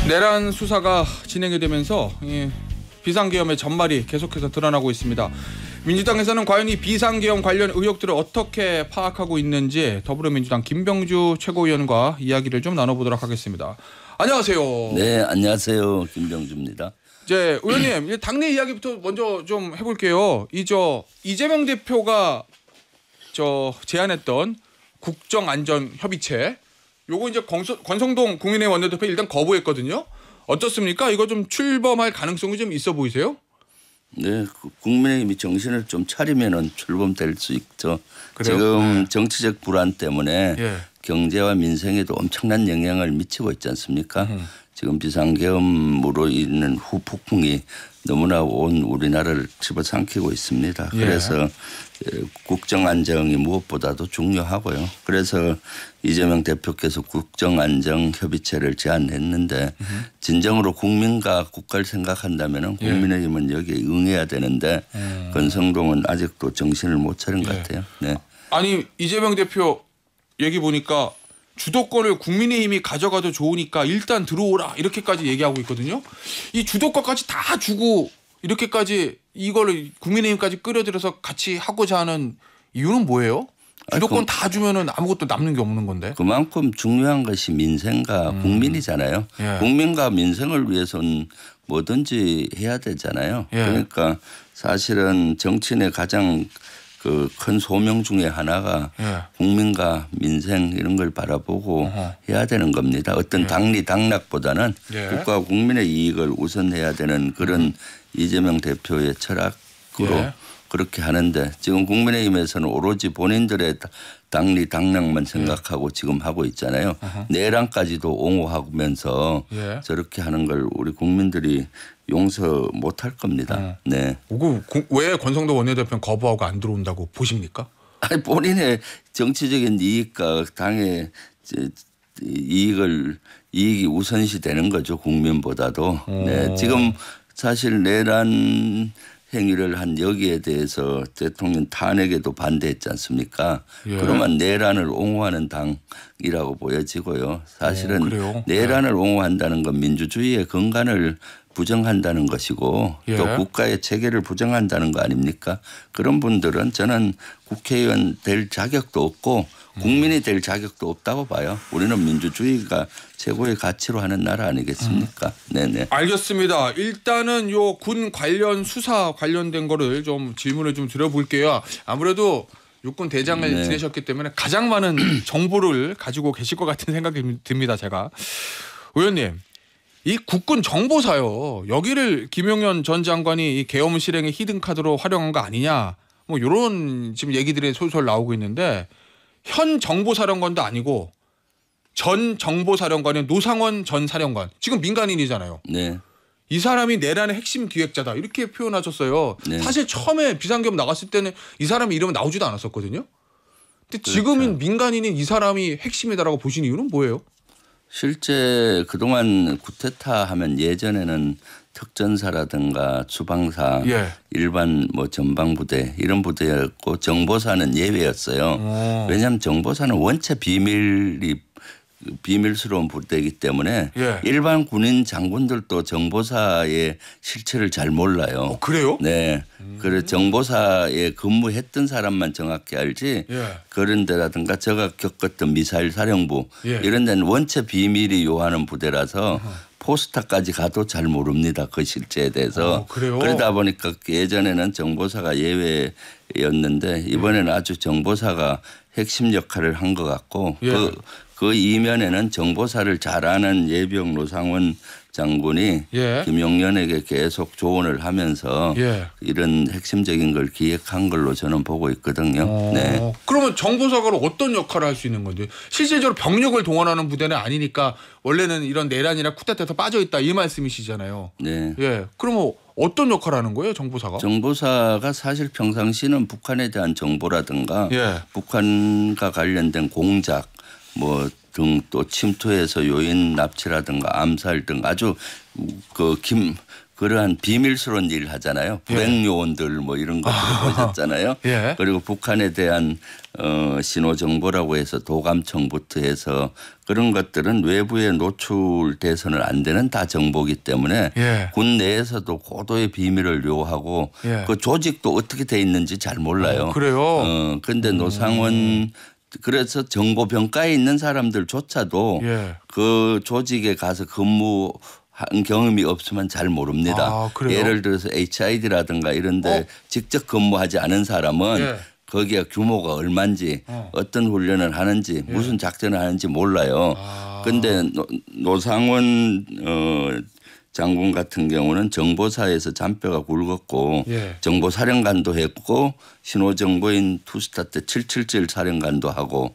내란 수사가 진행이 되면서 비상계엄의 전말이 계속해서 드러나고 있습니다. 민주당에서는 과연 이 비상계엄 관련 의혹들을 어떻게 파악하고 있는지 더불어민주당 김병주 최고위원과 이야기를 좀 나눠보도록 하겠습니다. 안녕하세요. 네, 안녕하세요. 김병주입니다. 이제 의원님, 당내 이야기부터 먼저 좀 해볼게요. 이재명 대표가 제안했던 국정안전협의체, 요거 이제 권성동 국민의힘 원내대표 일단 거부했거든요. 어떻습니까? 이거 좀 출범할 가능성이 좀 있어 보이세요? 네, 국민의힘이 정신을 좀 차리면은 출범될 수 있죠. 그래요? 지금 정치적 불안 때문에 예. 경제와 민생에도 엄청난 영향을 미치고 있지 않습니까? 지금 비상계엄으로 있는 후폭풍이 너무나 온 우리나라를 집어삼키고 있습니다. 예. 그래서 국정안정이 무엇보다도 중요하고요. 그래서 이재명 대표께서 국정안정협의체를 제안했는데 진정으로 국민과 국가를 생각한다면 국민의힘은 여기에 응해야 되는데 권성동은 아직도 정신을 못 차린 것 같아요. 네. 아니 이재명 대표 얘기 보니까 주도권을 국민의힘이 가져가도 좋으니까 일단 들어오라 이렇게까지 얘기하고 있거든요. 이 주도권까지 다 주고 이렇게까지 이걸 국민의힘까지 끌어들여서 같이 하고자 하는 이유는 뭐예요? 주도권 다 주면은 아무것도 남는 게 없는 건데. 그만큼 중요한 것이 민생과 국민이잖아요. 예. 국민과 민생을 위해서는 뭐든지 해야 되잖아요. 예. 그러니까 사실은 정치인의 가장 큰 소명 중에 하나가 국민과 민생 이런 걸 바라보고 해야 되는 겁니다. 어떤 당리 당락보다는 국가와 국민의 이익을 우선해야 되는 그런 이재명 대표의 철학으로 그렇게 하는데 지금 국민의힘에서는 오로지 본인들의 당리 당락만 생각하고 지금 하고 있잖아요. 내란까지도 옹호하면서 저렇게 하는 걸 우리 국민들이 용서 못할 겁니다. 네. 왜 권성동 원내대표는 거부하고 안 들어온다고 보십니까? 아니, 본인의 정치적인 이익과 당의 이익이 우선시 되는 거죠. 국민보다도. 네. 지금 사실 내란 행위를 한 여기에 대해서 대통령 탄핵에도 반대했지 않습니까? 그러면 내란을 옹호하는 당이라고 보여지고요. 사실은 내란을 옹호한다는 건 민주주의의 근간을 부정한다는 것이고 또 국가의 체계를 부정한다는 거 아닙니까? 그런 분들은 저는 국회의원 될 자격도 없고 국민이 될 자격도 없다고 봐요. 우리는 민주주의가 최고의 가치로 하는 나라 아니겠습니까? 네네. 알겠습니다. 일단은 요 군 관련 수사 관련된 거를 좀 질문을 좀 드려볼게요. 아무래도 육군 대장을 지내셨기 때문에 가장 많은 정보를 가지고 계실 것 같은 생각이 듭니다. 제가. 의원님. 이 국군 정보사요. 여기를 김용현 전 장관이 이 계엄 실행의 히든카드로 활용한 거 아니냐. 뭐 이런 지금 얘기들이 솔솔 나오고 있는데 현 정보사령관도 아니고 전 정보사령관인 노상원 전 사령관. 지금 민간인이잖아요. 네. 이 사람이 내란의 핵심 기획자다. 이렇게 표현하셨어요. 네. 사실 처음에 비상계엄 나갔을 때는 이 사람의 이름은 나오지도 않았었거든요. 근데 지금은 민간인인 이 사람이 핵심이다라고 보신 이유는 뭐예요? 실제 그동안 쿠데타 하면 예전에는 특전사라든가 수방사, 일반 전방부대 이런 부대였고 정보사는 예외였어요. 왜냐하면 정보사는 원체 비밀스러운 부대이기 때문에 일반 군인 장군들도 정보사의 실체를 잘 몰라요. 그래요? 네. 그래서 정보사에 근무했던 사람만 정확히 알지 그런 데라든가 제가 겪었던 미사일 사령부 이런 데는 원체 비밀이 요하는 부대라서 포스타까지 가도 잘 모릅니다. 그 실체에 대해서. 그러다 보니까 예전에는 정보사가 예외였는데 이번에는 아주 정보사가 핵심 역할을 한 것 같고 그 이면에는 정보사를 잘 아는 예비역 노상원 장군이 김용현에게 계속 조언을 하면서 이런 핵심적인 걸 기획한 걸로 저는 보고 있거든요. 네. 그러면 정보사가 어떤 역할을 할 수 있는 건데 실질적으로 병력을 동원하는 부대는 아니니까 원래는 이런 내란이나 쿠데타에서 빠져있다 이 말씀이시잖아요. 네. 그러면 어떤 역할을 하는 거예요 정보사가? 정보사가 사실 평상시는 북한에 대한 정보라든가 북한과 관련된 공작 등 또 침투해서 요인 납치라든가 암살 등 아주 그러한 비밀스러운 일을 하잖아요. 불행 요원들 뭐 이런 것들을 보셨잖아요. 예. 그리고 북한에 대한 신호 정보라고 해서 도감청부터 해서 그런 것들은 외부에 노출돼서는 안 되는 다 정보기 때문에 예. 군 내에서도 고도의 비밀을 요하고 그 조직도 어떻게 돼 있는지 잘 몰라요. 그래요? 그런데 노상원 그래서 정보병가에 있는 사람들조차도 그 조직에 가서 근무한 경험이 없으면 잘 모릅니다. 예를 들어서 HID라든가 이런 데 직접 근무하지 않은 사람은 거기에 규모가 얼마인지 어떤 훈련을 하는지 무슨 작전을 하는지 몰라요. 그런데 노상원 장군 같은 경우는 정보사에서 잔뼈가 굵었고 정보사령관도 했고 신호정보인 투스타 때 777 사령관도 하고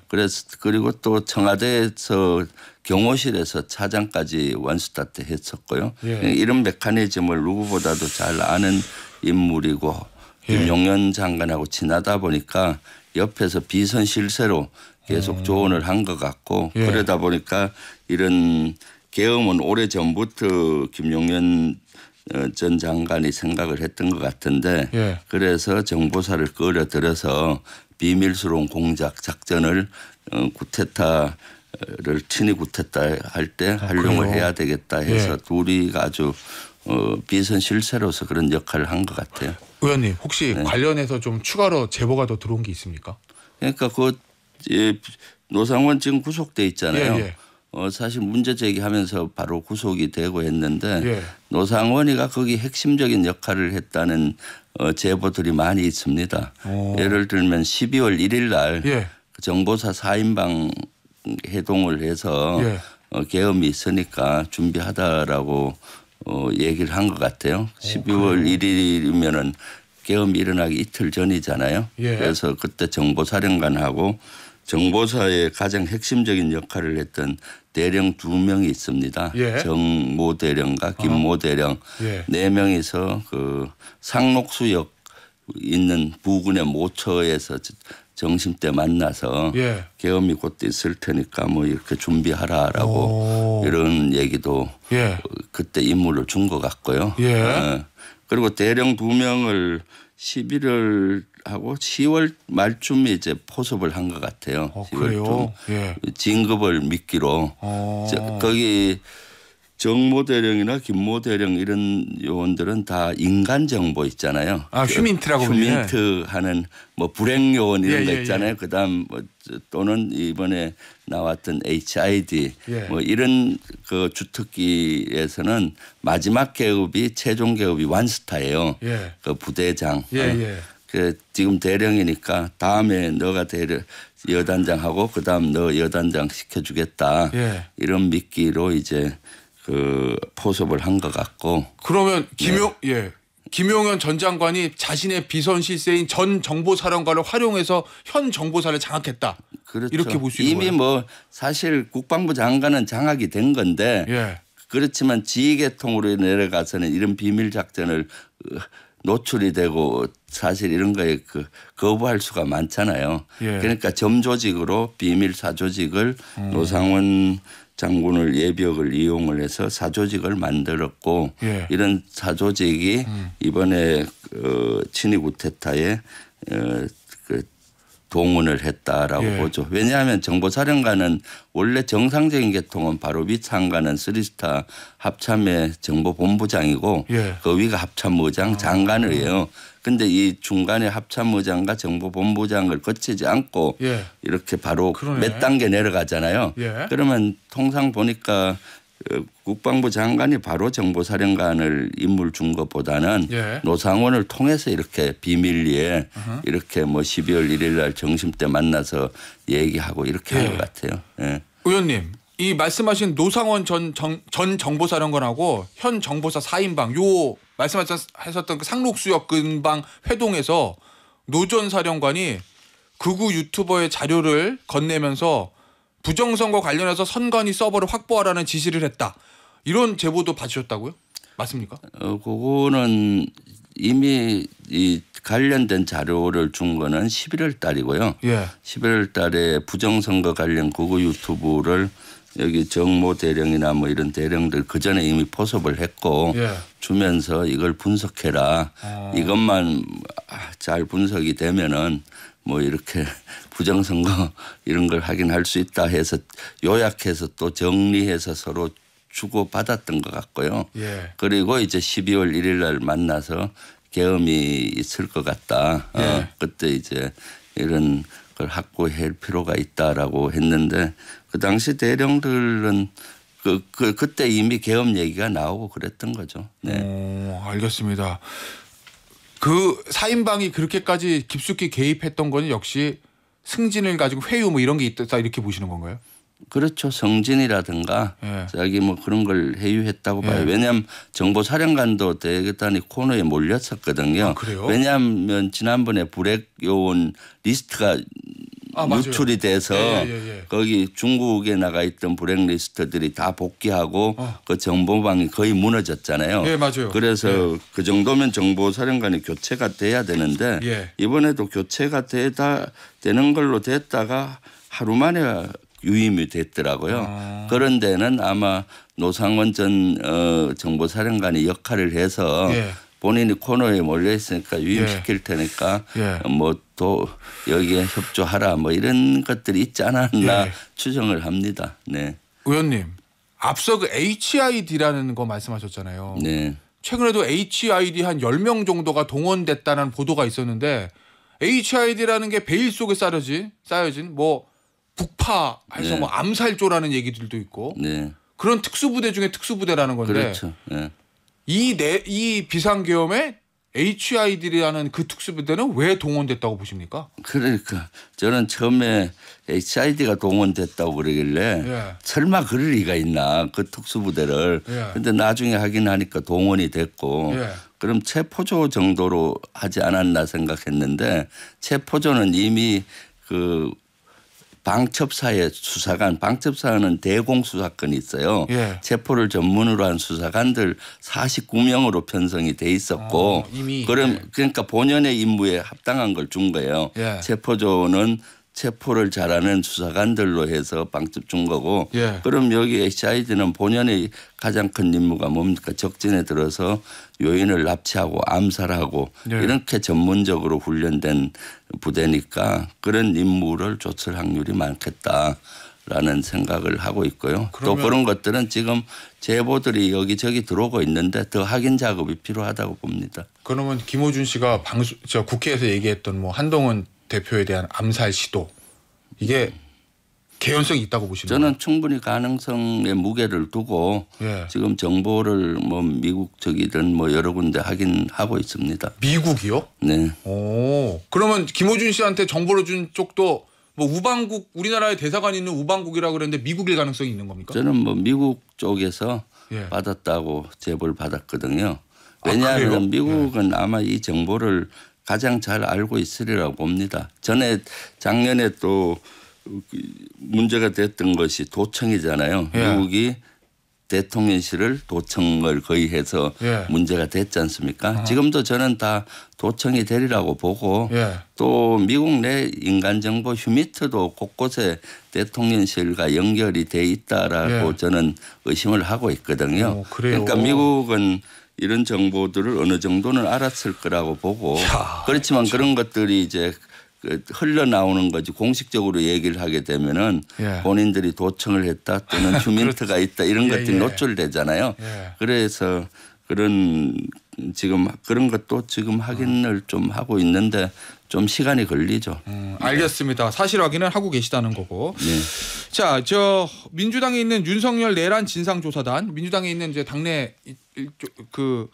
그래서 그리고 또 청와대에서 경호실에서 차장까지 원스타 때 했었고요. 이런 메커니즘을 누구보다도 잘 아는 인물이고 김용현 장관하고 친하다 보니까 옆에서 비선 실세로 계속 조언을 한 것 같고 그러다 보니까 이런 계엄은 오래전부터 김용현 전 장관이 생각을 했던 것 같은데 그래서 정보사를 끌어들여서 비밀스러운 공작 작전을 쿠데타를 친위 쿠데타 할 때 활용을 해야 되겠다 해서 둘이 아주 비선 실세로서 그런 역할을 한 것 같아요. 의원님 혹시 관련해서 좀 추가로 제보가 더 들어온 게 있습니까? 그러니까 그 노상원 지금 구속돼 있잖아요. 사실 문제 제기하면서 바로 구속이 되고 했는데 노상원이가 거기 핵심적인 역할을 했다는 제보들이 많이 있습니다. 예를 들면 12월 1일 날 정보사 4인방 해동을 해서 계엄이 있으니까 준비하다라고 얘기를 한 것 같아요. 12월 1일이면은 계엄이 일어나기 이틀 전이잖아요. 그래서 그때 정보사령관하고 정보사의 가장 핵심적인 역할을 했던 대령 2명이 있습니다. 정모 대령과 김모 대령 4명이서 그 상록수역 있는 부근의 모처에서 정심때 만나서 계엄이 곧 있을 테니까 뭐 이렇게 준비하라라고 이런 얘기도 그때 임무를 준 것 같고요. 그리고 대령 2명을 11월 하고 10월 말쯤에 이제 포섭을 한 것 같아요. 그래요? 진급을 미끼로 거기 정모 대령이나 김모 대령 이런 요원들은 다 인간 정보 있잖아요. 휴민트라고 휴민트 하는 뭐 불행 요원 이런 거 있잖아요. 그다음 뭐 또는 이번에 나왔던 HID 뭐 이런 그 주특기에서는 마지막 계급이 최종 계급이 완스타예요. 그 부대장. 그 지금 대령이니까 다음에 너가 여단장하고 그다음 너 여단장 시켜주겠다. 이런 미끼로 이제 그 포섭을 한 것 같고. 그러면 김용현 전 장관이 자신의 비선 실세인 전 정보사령관을 활용해서 현 정보사를 장악했다. 그렇죠. 이렇게 볼 수 있는 거예요. 이미 뭐 사실 국방부 장관은 장악이 된 건데 그렇지만 지휘계통으로 내려가서는 이런 비밀 작전을 노출이 되고 사실 이런 거에 거부할 수가 많잖아요. 그러니까 점조직으로 비밀 사조직을 노상원 장군을 예비역을 이용을 해서 사조직을 만들었고 이런 사조직이 이번에 친위 쿠데타에 동원을 했다라고 보죠. 왜냐하면 정보사령관은 원래 정상적인 계통은 바로 윗상관은 3스타 합참의 정보본부장이고 그 위가 합참의장 장관이에요. 그런데 이 중간에 합참의장과 정보본부장을 거치지 않고 이렇게 바로 몇 단계 내려가잖아요. 그러면 통상 보니까 국방부 장관이 바로 정보사령관을 임무를 준 것보다는 노상원을 통해서 이렇게 비밀리에 이렇게 뭐 12월 1일 날 점심때 만나서 얘기하고 이렇게 한 것 같아요. 의원님 이 말씀하신 노상원 전 정보사령관하고 현 정보사 4인방 요 말씀하셨던 그 상록수역 근방 회동에서 노 전 사령관이 극우 유튜버의 자료를 건네면서 부정선거 관련해서 선관위 서버를 확보하라는 지시를 했다. 이런 제보도 받으셨다고요? 맞습니까? 그거는 이미 이 관련된 자료를 준 거는 11월 달이고요. 11월 달에 부정선거 관련 극우 유튜브를 여기 정모 대령이나 뭐 이런 대령들 그 전에 이미 포섭을 했고 예. 주면서 이걸 분석해라. 이것만 잘 분석이 되면은 뭐 이렇게 부정선거 이런 걸 하긴 할 수 있다 해서 요약해서 또 정리해서 서로 주고 받았던 것 같고요. 예. 그리고 이제 12월 1일 날 만나서 계엄이 있을 것 같다. 예. 그때 이제 이런 걸 확보할 필요가 있다라고 했는데 그 당시 대령들은 그때 이미 계엄 얘기가 나오고 그랬던 거죠. 네. 알겠습니다. 그 4인방이 그렇게까지 깊숙이 개입했던 건 역시 승진을 가지고 회유 뭐 이런 게 있다 이렇게 보시는 건가요? 그렇죠. 성진이라든가 예. 자기 뭐 그런 걸 회유했다고 예. 봐요. 왜냐하면 정보사령관도 대단히 코너에 몰렸었거든요. 아, 그래요? 왜냐하면 지난번에 불액 요원 리스트가 유출이 돼서 거기 중국에 나가 있던 불액리스트들이 다 복귀하고 그 정보망이 거의 무너졌잖아요. 예, 맞아요. 그래서 그 정도면 정보사령관이 교체가 돼야 되는데 이번에도 교체가 되는 걸로 됐다가 하루 만에 유임이 됐더라고요. 그런 데는 아마 노상원 전 정보사령관이 역할을 해서 본인이 코너에 몰려 있으니까 유임시킬 테니까 뭐 또 여기에 협조하라 뭐 이런 것들이 있지 않았나 추정을 합니다. 네. 의원님 앞서 그 HID라는 거 말씀하셨잖아요. 네. 최근에도 HID 한 10명 정도가 동원됐다는 보도가 있었는데 HID라는 게 베일 속에 쌓여진 뭐 북파해서 뭐 암살조라는 얘기들도 있고 그런 특수부대 중에 특수부대라는 건데 그렇죠. 네. 이 비상계엄에 HID라는 그 특수부대는 왜 동원됐다고 보십니까? 그러니까 저는 처음에 HID가 동원됐다고 그러길래 설마 그럴 리가 있나 그 특수부대를. 그런데 나중에 확인하니까 동원이 됐고 그럼 체포조 정도로 하지 않았나 생각했는데 체포조는 이미 그 방첩사의 수사관, 방첩사는 대공수사권이 있어요. 체포를 전문으로 한 수사관들 49명으로 편성이 돼 있었고 이미. 그러니까 본연의 임무에 합당한 걸 준 거예요. 체포조는 체포를 잘하는 수사관들로 해서 방첩 준 거고 그럼 여기 HID는 본연의 가장 큰 임무가 뭡니까? 적진에 들어서 요인을 납치하고 암살하고 이렇게 전문적으로 훈련된 부대니까 그런 임무를 줬을 확률이 많겠다라는 생각을 하고 있고요. 또 그런 것들은 지금 제보들이 여기저기 들어오고 있는데 더 확인 작업이 필요하다고 봅니다. 그러면 김호준 씨가 국회에서 얘기했던 뭐 한동훈 대표에 대한 암살 시도 이게 개연성이 있다고 보시는 거예요? 저는 충분히 가능성의 무게를 두고 지금 정보를 뭐 미국 쪽이든 뭐 여러 군데 확인하고 있습니다. 미국이요? 네. 오, 그러면 김호준 씨한테 정보를 준 쪽도 뭐 우방국 우리나라에 대사관이 있는 우방국이라고 그랬는데 미국일 가능성이 있는 겁니까? 저는 뭐 미국 쪽에서 받았다고 제보를 받았거든요. 왜냐하면 미국은 아마 이 정보를 가장 잘 알고 있으리라고 봅니다. 작년에 또 문제가 됐던 것이 도청이잖아요. 미국이 대통령실을 도청을 거의 해서 문제가 됐지 않습니까? 지금도 저는 다 도청이 되리라고 보고 또 미국 내 인간정보 휴미트도 곳곳에 대통령실과 연결이 돼 있다라고 저는 의심을 하고 있거든요. 그러니까 미국은 이런 정보들을 어느 정도는 알았을 거라고 보고 그렇지만 그런 것들이 이제 흘러나오는 거지 공식적으로 얘기를 하게 되면은 본인들이 도청을 했다 또는 휴민트가 있다 이런 것들이 노출되잖아요. 그래서 지금 그런 것도 지금 확인을 좀 하고 있는데 좀 시간이 걸리죠. 알겠습니다. 사실 확인을 하고 계시다는 거고. 자, 민주당에 있는 윤석열 내란 진상조사단, 민주당에 있는 이제 당내 그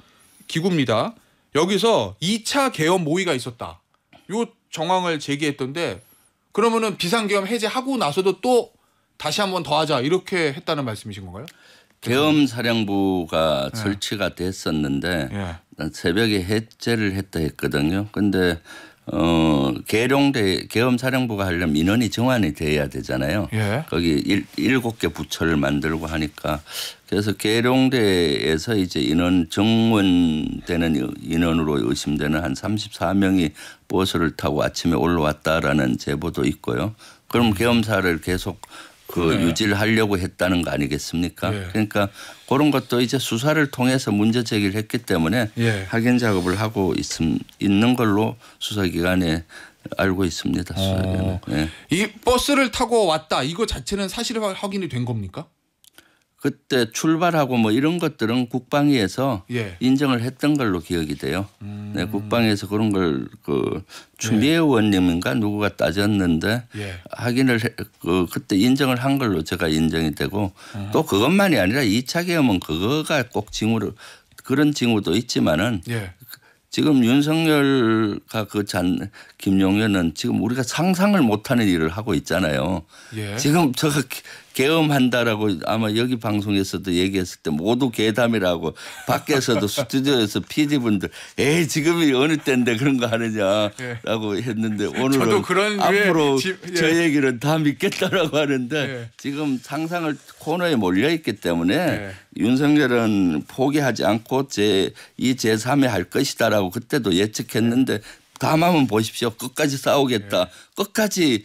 기구입니다. 여기서 2차 계엄 모의가 있었다. 요 정황을 제기했던데 그러면은 비상계엄 해제하고 나서도 또 다시 한번 더 하자 이렇게 했다는 말씀이신 건가요? 계엄사령부가 설치가 됐었는데 난 새벽에 해제를 했다 했거든요. 근데 계엄사령부가 하려면 인원이 정환이 돼야 되잖아요. 거기 7개 부처를 만들고 하니까 그래서 계룡대에서 이제 정원되는 인원으로 의심되는 한 34명이 버스를 타고 아침에 올라왔다라는 제보도 있고요. 그럼 계엄사를 계속 유지를 하려고 했다는 거 아니겠습니까? 그러니까 그런 것도 이제 수사를 통해서 문제 제기를 했기 때문에 확인 작업을 하고 있는 걸로 수사기관에 알고 있습니다. 이 버스를 타고 왔다 이거 자체는 사실 확인이 된 겁니까? 그때 출발하고 뭐 이런 것들은 국방위에서 인정을 했던 걸로 기억이 돼요. 네, 국방위에서 그런 걸 추미애 의원님인가 누구가 따졌는데 확인을 그때 인정을 한 걸로 제가 인정이 되고 또 그것만이 아니라 2차 계엄은 그거가 꼭 징후로 그런 징후도 있지만은 지금 윤석열과 김용현은 지금 우리가 상상을 못하는 일을 하고 있잖아요. 지금 저거 계엄한다라고 아마 여기 방송에서도 얘기했을 때 모두 괴담이라고 밖에서도 스튜디오에서 PD분들 지금이 어느 때인데 그런 거 하느냐라고 했는데 오늘은 앞으로 저 얘기는 다 믿겠다라고 하는데 지금 상상을 코너에 몰려 있기 때문에 윤석열은 포기하지 않고 이 제3회 할 것이다라고 그때도 예측했는데 다만 보십시오. 끝까지 싸우겠다. 끝까지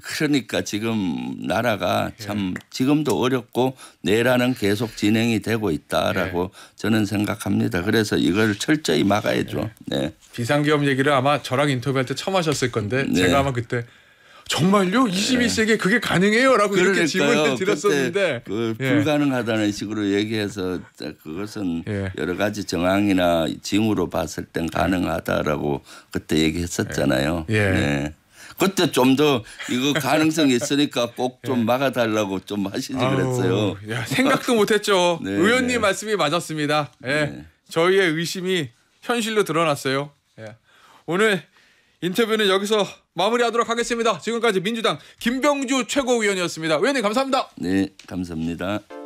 그러니까 지금 나라가 참 지금도 어렵고 내란은 계속 진행이 되고 있다라고 저는 생각합니다. 그래서 이걸 철저히 막아야죠. 비상계엄 얘기를 아마 저랑 인터뷰할 때 처음 하셨을 건데 제가 아마 그때 정말요? 21세기에 그게 가능해요? 라고 이렇게 질문을 드렸었는데 불가능하다는 식으로 얘기해서 그것은 여러 가지 정황이나 징후로 봤을 땐 가능하다라고 그때 얘기했었잖아요. 그때 좀 더 이거 가능성이 있으니까 꼭 좀 막아달라고 좀 하시지 그랬어요. 생각도 못했죠. 의원님 말씀이 맞았습니다. 저희의 의심이 현실로 드러났어요. 오늘 인터뷰는 여기서 마무리하도록 하겠습니다. 지금까지 민주당 김병주 최고위원이었습니다. 의원님 감사합니다. 네, 감사합니다.